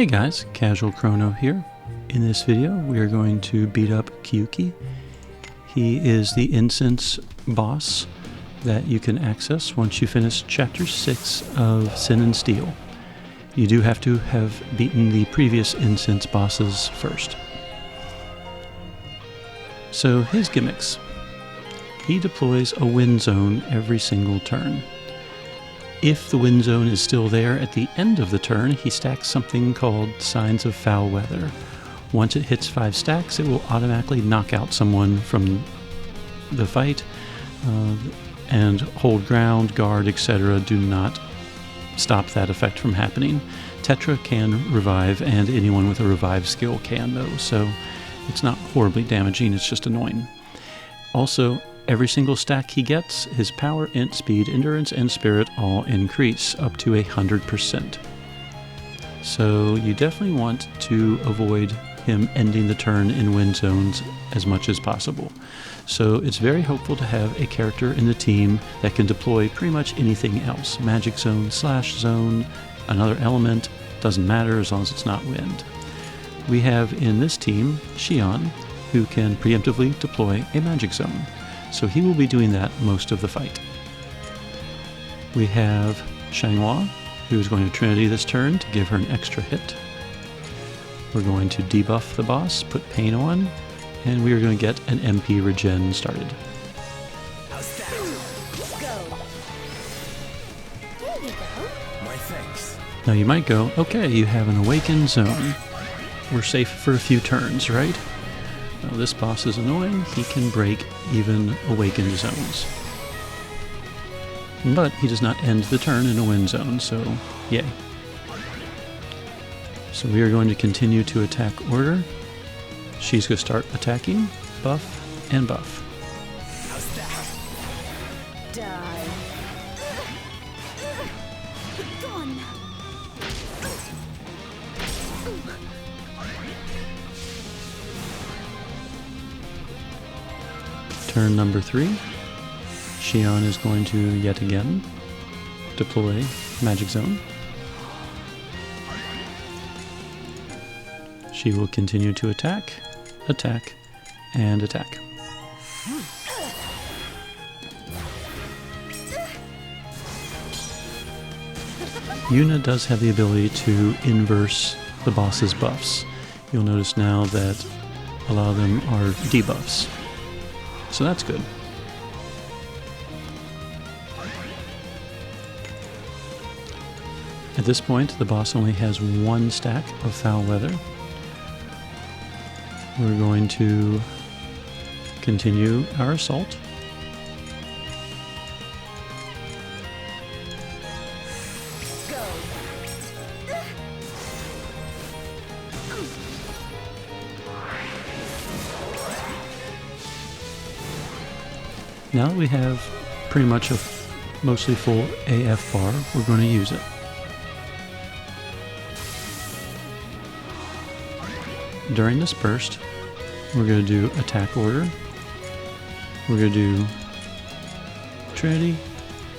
Hey guys, Casual Crono here. In this video we are going to beat up Kyuki. He is the incense boss that you can access once you finish Chapter 6 of Sin and Steel. You do have to have beaten the previous incense bosses first. So his gimmicks. He deploys a wind zone every single turn. If the wind zone is still there at the end of the turn, he stacks something called Signs of Foul Weather. Once it hits 5 stacks, it will automatically knock out someone from the fight, and hold ground, guard, etc. do not stop that effect from happening. Tetra can revive, and anyone with a revive skill can though, so it's not horribly damaging, it's just annoying. Also, every single stack he gets, his power, int, speed, endurance, and spirit all increase up to 100%. So you definitely want to avoid him ending the turn in wind zones as much as possible. So it's very helpful to have a character in the team that can deploy pretty much anything else. Magic zone, slash zone, another element, doesn't matter as long as it's not wind. We have in this team Xion, who can preemptively deploy a magic zone. So he will be doing that most of the fight. We have Xianghua, who is going to Trinity this turn to give her an extra hit. We're going to debuff the boss, put pain on, and we are going to get an MP regen started. How's that? Go. There you go. My thanks. Now you might go, okay, you have an awakened zone. We're safe for a few turns, right? Now this boss is annoying, he can break even awakened zones. But he does not end the turn in a wind zone, so yay. So we are going to continue to attack order. She's going to start attacking, buff, and buff. How's that? Die. Gone. Turn number 3, Xion is going to yet again deploy Magic Zone. She will continue to attack, attack, and attack. Yuna does have the ability to inverse the boss's buffs. You'll notice now that a lot of them are debuffs. So that's good. At this point, the boss only has 1 stack of Foul Weather. We're going to continue our assault. Go. Now that we have pretty much a mostly full AF bar, we're going to use it. During this burst, we're going to do attack order. We're going to do Trinity,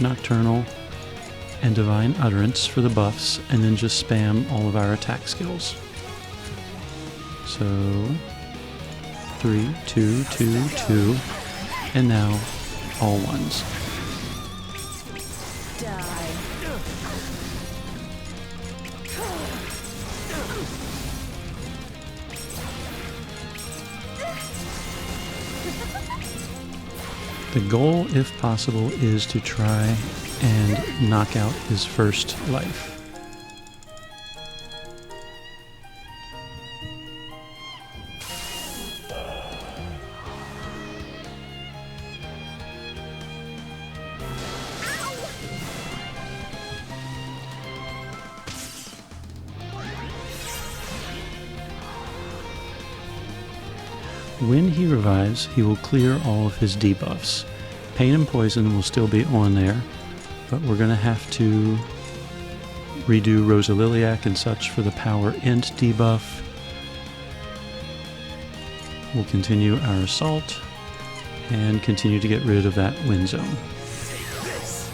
Nocturnal, and Divine Utterance for the buffs, and then just spam all of our attack skills. So 3, 2, 2, 2, and now all ones. Die. The goal, if possible, is to try and knock out his first life. When he revives, he will clear all of his debuffs. Pain and Poison will still be on there, but we're going to have to redo Rosa Liliac and such for the power int debuff. We'll continue our assault and continue to get rid of that wind zone. Take this.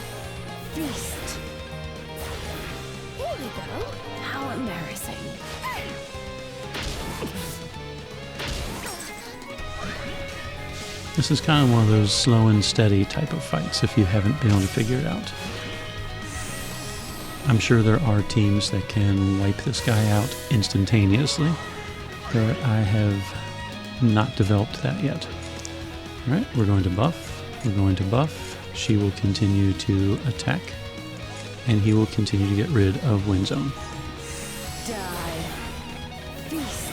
Beast. Here you go. How embarrassing. This is kind of one of those slow and steady type of fights if you haven't been able to figure it out. I'm sure there are teams that can wipe this guy out instantaneously, but I have not developed that yet. Alright, we're going to buff, we're going to buff, she will continue to attack, and he will continue to get rid of Wind Zone. Die. Feast.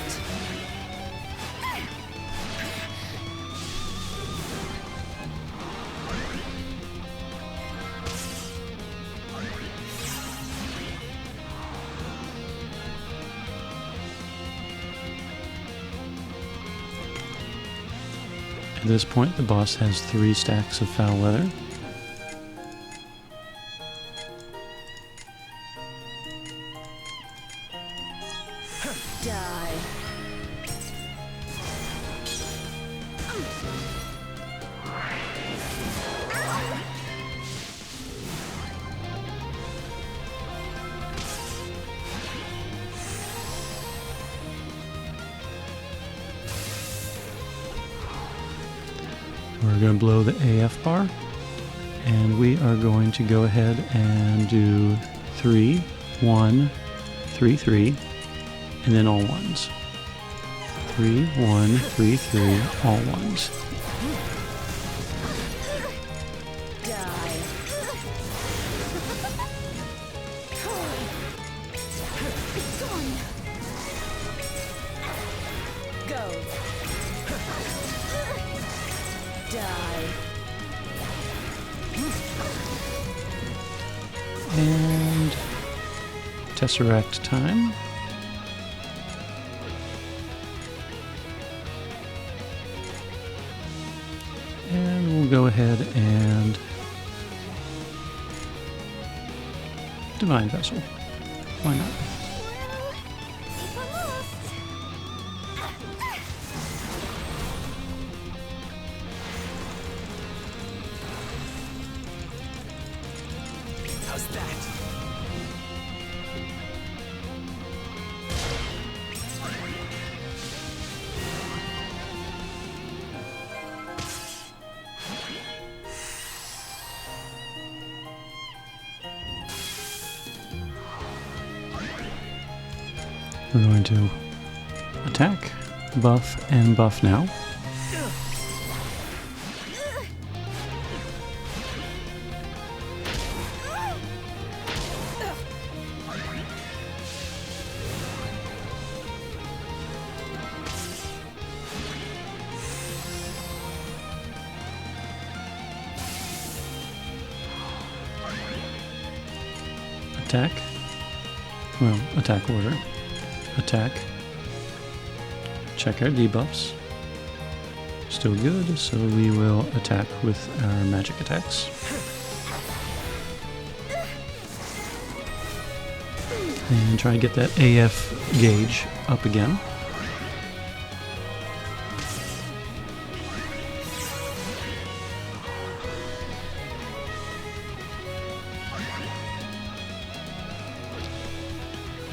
At this point, the boss has 3 stacks of foul weather. Die. We're going to blow the AF bar, and we are going to go ahead and do 3, 1, 3, 3, and then all ones. 3, 1, 3, 3, all ones. Die. Gone. Go. Die. And Tesseract time. And we'll go ahead and Divine Vessel. Why not? If I'm lost. How's that? We're going to attack, buff, and buff now. Attack. Well, attack order. Attack. Check our debuffs. Still good, so we will attack with our magic attacks. And try and get that AF gauge up again.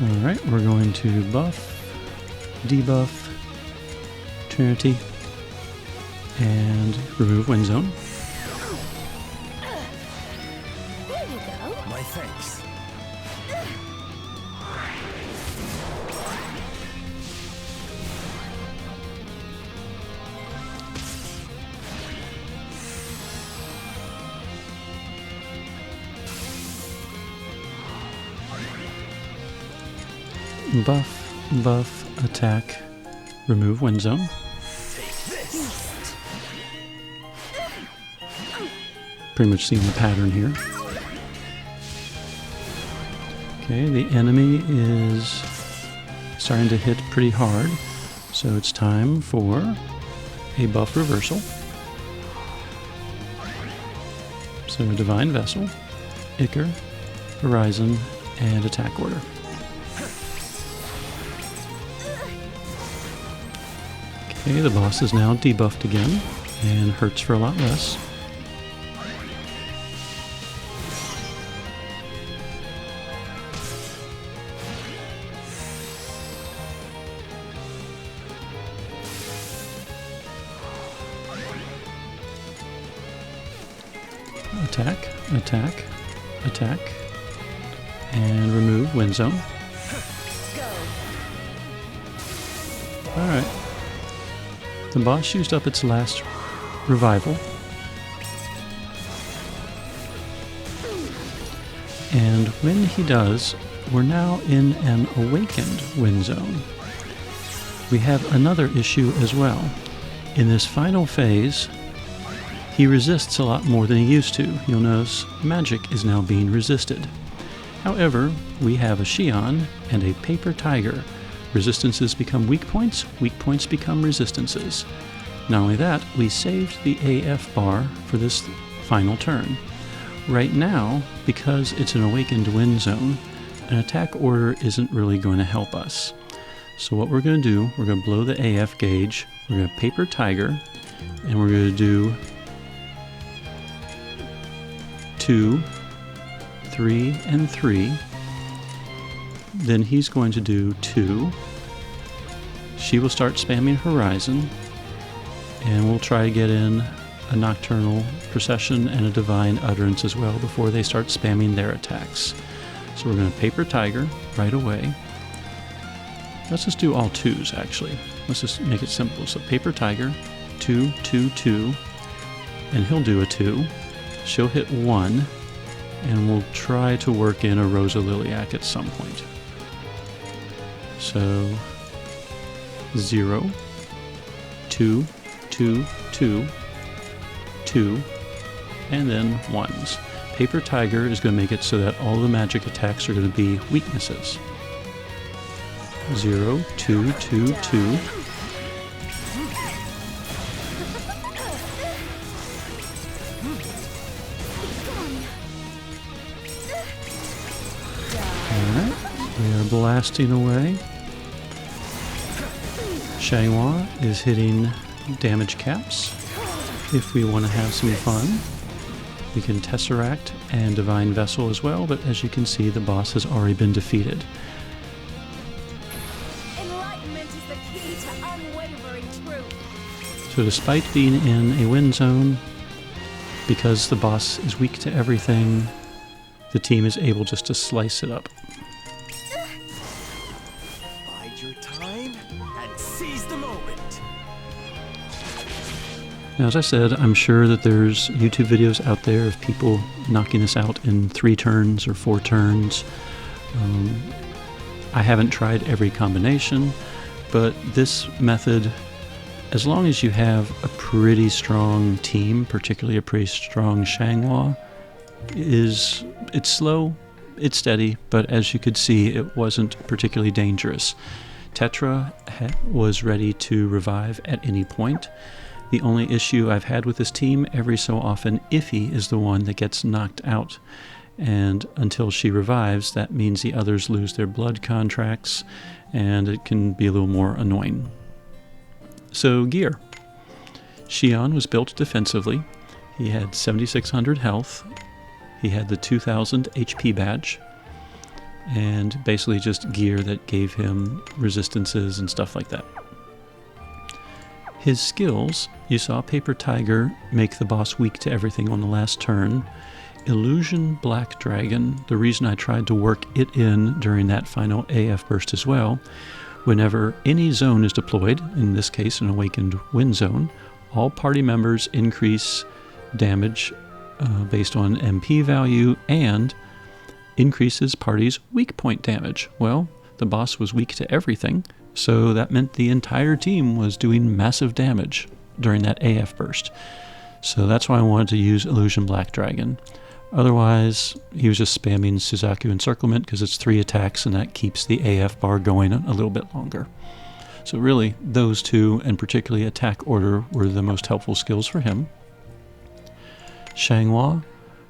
Alright, we're going to buff, debuff, Trinity, and remove Wind Zone. There you go. My thanks. Buff, buff, attack, remove Wind Zone. Take this. Pretty much seeing the pattern here. Okay, the enemy is starting to hit pretty hard, so it's time for a buff reversal. So Divine Vessel, Ichor, Horizon, and attack order. Okay, the boss is now debuffed again and hurts for a lot less. Attack, attack, attack, and remove Wind Zone. Go. Alright. The boss used up its last revival. And when he does, we're now in an awakened Wind Zone. We have another issue as well. In this final phase, he resists a lot more than he used to. You'll notice magic is now being resisted. However, we have a Shion and a Paper Tiger. Resistances become weak points become resistances. Not only that, we saved the AF bar for this final turn. Right now, because it's an awakened Wind Zone, an attack order isn't really going to help us. So what we're going to do, we're going to blow the AF gauge, we're going to Paper Tiger, and we're going to do 2, 3, and 3. Then he's going to do 2. She will start spamming Horizon, and we'll try to get in a Nocturnal Procession and a Divine Utterance as well before they start spamming their attacks. So we're going to Paper Tiger right away. Let's just do all 2s actually. Let's just make it simple. So Paper Tiger, 2, 2, 2, and he'll do a 2. She'll hit 1, and we'll try to work in a Rosa Liliac at some point. So 0, 2, 2, 2, 2, and then 1s. Paper Tiger is going to make it so that all the magic attacks are going to be weaknesses. 0, 2, 2, 2. Alright, we are blasting away. Xianghua is hitting damage caps. If we want to have some fun, we can Tesseract and Divine Vessel as well, but as you can see, the boss has already been defeated. Enlightenment is the key to unwavering truth. So despite being in a Wind Zone, because the boss is weak to everything, the team is able just to slice it up. Bide your time and seize the moment. Now, as I said, I'm sure that there's YouTube videos out there of people knocking this out in 3 turns or 4 turns. I haven't tried every combination, but this method, as long as you have a pretty strong team, particularly a pretty strong Xianghua, it's slow, it's steady, but as you could see, it wasn't particularly dangerous. Tetra was ready to revive at any point. The only issue I've had with this team, every so often, Iffy is the one that gets knocked out. And until she revives, that means the others lose their blood contracts, and it can be a little more annoying. So, gear. Shion was built defensively. He had 7,600 health. He had the 2,000 HP badge. And basically just gear that gave him resistances and stuff like that. His skills, you saw Paper Tiger make the boss weak to everything on the last turn. Illusion Black Dragon, the reason I tried to work it in during that final AF burst as well, whenever any zone is deployed, in this case an awakened Wind Zone, all party members increase damage based on MP value and increases party's weak point damage. Well, the boss was weak to everything, so that meant the entire team was doing massive damage during that AF burst. So that's why I wanted to use Illusion Black Dragon. Otherwise, he was just spamming Suzaku Encirclement because it's 3 attacks and that keeps the AF bar going a little bit longer. So really, those 2, and particularly Attack Order, were the most helpful skills for him. Xianghua,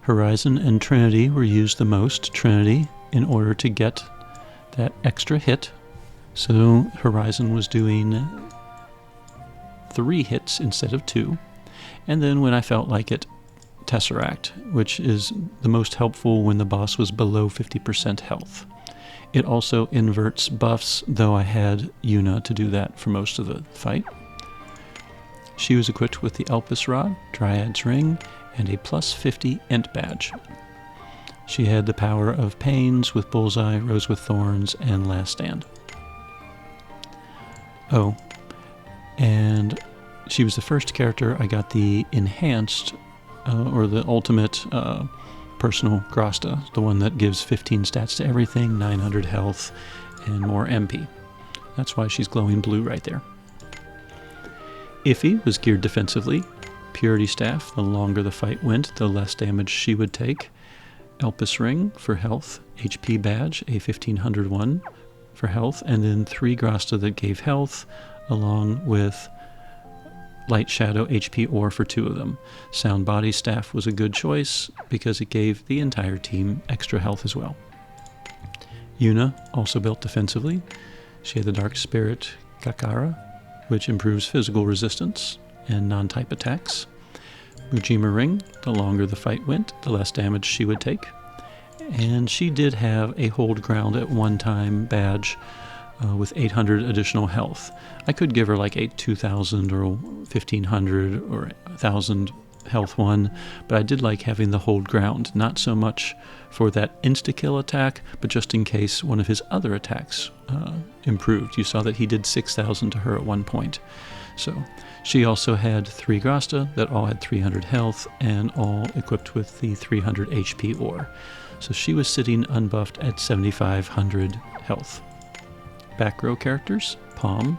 Horizon, and Trinity were used the most. Trinity, in order to get that extra hit. So Horizon was doing 3 hits instead of 2. And then when I felt like it, Tesseract, which is the most helpful when the boss was below 50% health. It also inverts buffs, though I had Yuna to do that for most of the fight. She was equipped with the Elpis Rod, Dryad's Ring, and a plus 50 int badge. She had the power of Pains with Bullseye, Rose with Thorns, and Last Stand. Oh, and she was the first character I got the enhanced, or the ultimate personal Grasta, the one that gives 15 stats to everything, 900 health, and more MP. That's why she's glowing blue right there. Iffy was geared defensively. Purity Staff, the longer the fight went, the less damage she would take. Elpis Ring for health, HP badge, a 1500 one for health, and then 3 Grasta that gave health, along with Light Shadow HP ore for 2 of them. Sound Body Staff was a good choice because it gave the entire team extra health as well. Yuna, also built defensively. She had the Dark Spirit Kakara, which improves physical resistance and non-type attacks. Mujima Ring, the longer the fight went, the less damage she would take. And she did have a Hold Ground at one time badge with 800 additional health. I could give her like a 2000 or 1500 or 1000 health one, but I did like having the Hold Ground, not so much for that insta-kill attack, but just in case one of his other attacks improved. You saw that he did 6,000 to her at one point. So she also had 3 Grasta that all had 300 health and all equipped with the 300 HP ore. So she was sitting unbuffed at 7,500 health. Back row characters, Palm.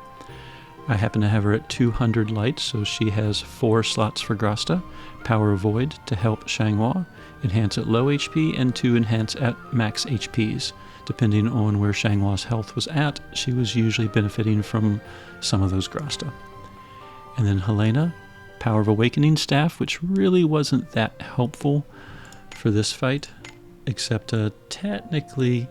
I happen to have her at 200 light, so she has 4 slots for Grasta. Power Void to help Xianghua, enhance at low HP, and 2 enhance at max HPs. Depending on where Xianghua's health was at, she was usually benefiting from some of those Grasta. And then Helena, Power of Awakening Staff, which really wasn't that helpful for this fight, except technically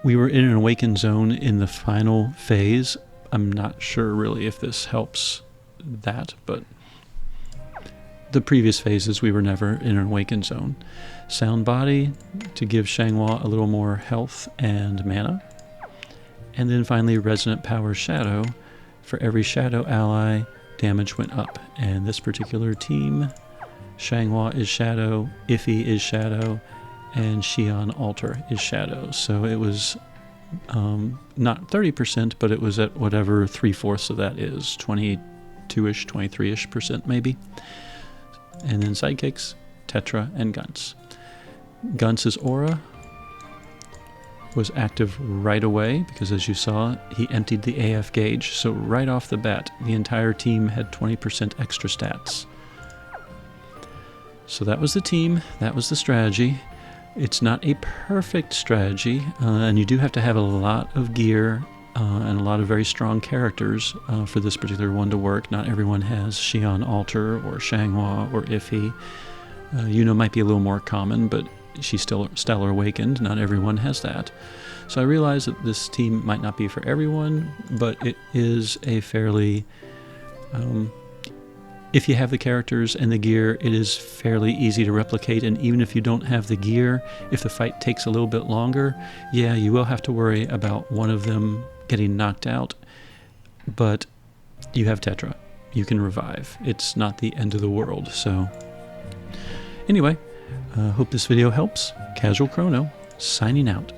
we were in an awakened zone in the final phase. I'm not sure really if this helps that, but the previous phases we were never in an awakened zone. Sound Body to give Xianghua a little more health and mana. And then finally Resonant Power Shadow. For every Shadow ally, damage went up. And this particular team, Xianghua is Shadow, Iffy is Shadow, and Xian Altar is Shadow. So it was not 30%, but it was at whatever 3/4 of that is, 22-ish, 23-ish percent maybe. And then sidekicks, Tetra, and Guns. Guns' aura was active right away because, as you saw, he emptied the AF gauge. So right off the bat, the entire team had 20% extra stats. So that was the team, that was the strategy. It's not a perfect strategy, and you do have to have a lot of gear and a lot of very strong characters for this particular one to work. Not everyone has Xian Altar or Xianghua or Iffy. Yuna might be a little more common, but she's still Stellar Awakened. Not everyone has that. So I realize that this team might not be for everyone, but it is a fairly... if you have the characters and the gear, it is fairly easy to replicate, and even if you don't have the gear, if the fight takes a little bit longer, yeah, you will have to worry about one of them getting knocked out, but you have Tetra. You can revive. It's not the end of the world. So anyway, hope this video helps. Casual Chrono, signing out.